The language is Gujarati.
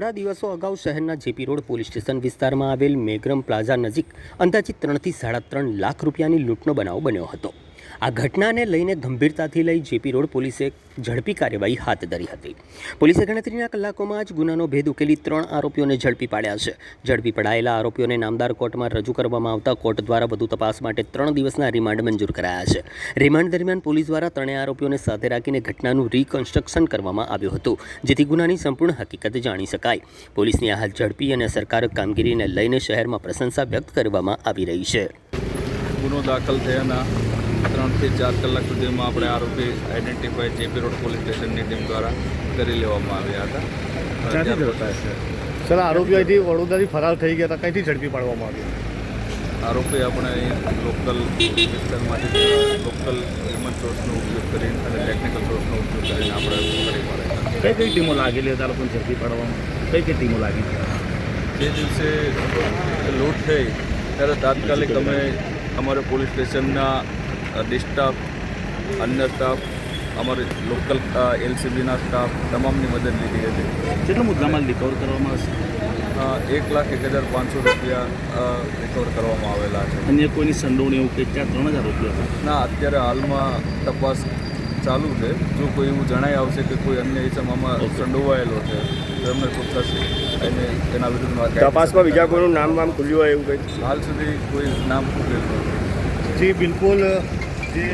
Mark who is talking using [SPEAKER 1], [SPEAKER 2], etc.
[SPEAKER 1] થોડા દિવસો અગાઉ શહેરના જેપી રોડ પોલીસ સ્ટેશન વિસ્તારમાં આવેલ મેગ્રમ પ્લાઝા નજીક અંદાજિત 3 થી 3.5 લાખ રૂપિયાની લૂંટનો બનાવ બન્યો હતો। આ ઘટનાને લઈને ગંભીરતાથી લઈ જેપી રોડ પોલીસે ઝડપી કાર્યવાહી હાથ ધરી હતી। પોલીસે ગણતરીના કલાકોમાં જ ગુનાનો ભેદ ઉકેલી 3 આરોપીઓને ઝડપી પાડ્યા છે। ઝડપી પડાયેલા આરોપીઓને નામદાર કોર્ટમાં રજૂ કરવામાં આવતા કોર્ટ દ્વારા વધુ તપાસ માટે 3 દિવસના રિમાન્ડ મંજૂર કરાયા છે। રિમાન્ડ દરમિયાન પોલીસ દ્વારા ત્રણેય આરોપીઓને સાથે રાખીને ઘટનાનું રિકન્સ્ટ્રક્શન કરવામાં આવ્યું હતું, જેથી ગુનાની સંપૂર્ણ હકીકત જાણી શકાય। પોલીસની આ ઝડપી અને અસરકારક કામગીરીને લઈને શહેરમાં પ્રશંસા વ્યક્ત કરવામાં આવી રહી છે।
[SPEAKER 2] ગુનો દાખલ થયાના 3 થી 4 કલાક સુધીમાં આપણે આરોપી આઈડેન્ટિફાઈ જેપી રોડ પોલીસ સ્ટેશનની ટીમ દ્વારા કરી લેવામાં આવ્યા હતા।
[SPEAKER 3] સર, આરોપી અહીંથી વડોદરાથી ફરાર થઈ ગયા હતા, કંઈથી ઝડપી પાડવામાં આવ્યું?
[SPEAKER 2] આરોપી આપણે લોકલ વિસ્તારમાંથી લોકલ હ્યુમન સોર્સનો ઉપયોગ કરીને અને ટેકનિકલ સોર્સનો ઉપયોગ કરીને આપણે પકડી પાડ્યા।
[SPEAKER 3] કઈ ટીમો લાગેલી હતી આ લોકોને ઝડપી પાડવામાં? કઈ ટીમો લાગી?
[SPEAKER 2] જે દિવસે લૂંટ થઈ ત્યારે તાત્કાલિક અમે અમારે પોલીસ સ્ટેશનના ડિસ્ટાફ, અન્ય સ્ટાફ, અમારે લોકલ એલસીબીના સ્ટાફ તમામની મદદ લીધી હતી।
[SPEAKER 3] કેટલો મુદ્દામાલ રિકવર કરવામાં આવશે?
[SPEAKER 2] 1,01,500 રૂપિયા રિકવર કરવામાં આવેલા છે।
[SPEAKER 3] અન્ય કોઈની સંડોવણી એવું કે 3,000 રૂપિયા?
[SPEAKER 2] ના, અત્યારે હાલમાં તપાસ ચાલુ છે। જો કોઈ એવું જણાઈ આવશે કે કોઈ અન્ય ઇસમમાં સંડોવાયેલો છે તો એમને ચોક્કસ એને તેના વિરુદ્ધમાં
[SPEAKER 3] તપાસમાં બીજા કોઈનું નામ ખુલ્યું હોય એવું કંઈ?
[SPEAKER 2] હાલ સુધી કોઈ નામ ખુલેલું નથી।
[SPEAKER 3] જી બિલકુલ, જે